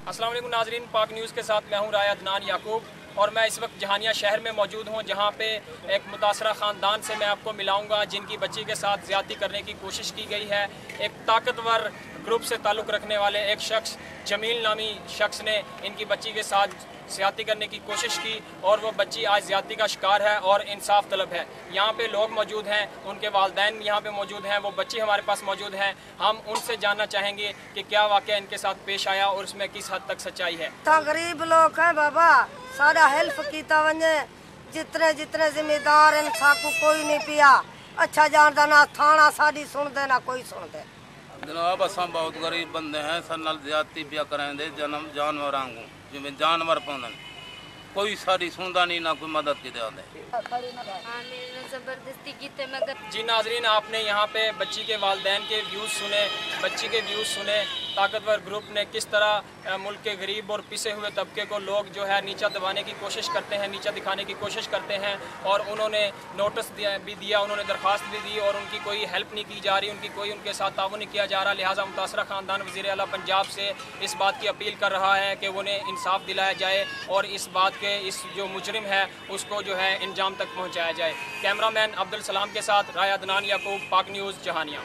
अस्सलाम वालेकुम नाजरीन, पाक न्यूज़ के साथ मैं हूं राय अदनान याकूब और मैं इस वक्त जहानिया शहर में मौजूद हूं, जहां पे एक मुतासरा ख़ानदान से मैं आपको मिलाऊंगा जिनकी बच्ची के साथ ज़्यादती करने की कोशिश की गई है। एक ताकतवर ग्रुप से ताल्लुक़ रखने वाले एक शख्स, जमील नामी शख्स ने इनकी बच्ची के साथ ज़्यादती करने की कोशिश की और वो बच्ची आज ज़्यादती का शिकार है और इंसाफ तलब है। यहाँ पे लोग मौजूद हैं, उनके वालिदैन यहाँ पे मौजूद हैं, वो बच्ची हमारे पास मौजूद हैं। हम उनसे जानना चाहेंगे कि क्या वाक़या इनके साथ पेश आया और उसमें किस हद तक सच्चाई है। तो गरीब लोग हैं बाबा, सारा हेल्प कीता वने, जितने जितने जिम्मेदार हैं साकू कोई नहीं पिया। अच्छा जानदा ना थाना साड़ी सुन दे ना कोई सुन दे। जनाब असा बहुत गरीब बंदे हैं, सन नाल ज्यादती पिया करेंदे जन्म जानवरां को जिवें जानवर पाउंदे कोई साड़ी सुनदा नहीं ना कोई मदद की दे। जबरदस्ती की थे मगर जी नाजरीन, आपने यहाँ पे बच्ची के वालिदैन के व्यूज़ सुने, बच्ची के व्यूज़ सुने। ताकतवर ग्रुप ने किस तरह मुल्क के गरीब और पिसे हुए तबके को लोग जो है नीचा दबाने की कोशिश करते हैं, नीचा दिखाने की कोशिश करते हैं। और उन्होंने नोटिस भी दिया, उन्होंने दरख्वास्त भी दी और उनकी कोई हेल्प नहीं की जा रही, उनकी कोई उनके साथ ताउन नहीं किया जा रहा। लिहाजा मुतासरा ख़ानदान वज़ीर आला पंजाब से इस बात की अपील कर रहा है कि उन्हें इंसाफ दिलाया जाए और इस बात के इस जो मुजरिम है उसको जो है इंजाम तक पहुँचाया जाए। कैमरामैन अब्दुल सलाम के साथ राय अदनान याकूब, पाक न्यूज़ जहानिया।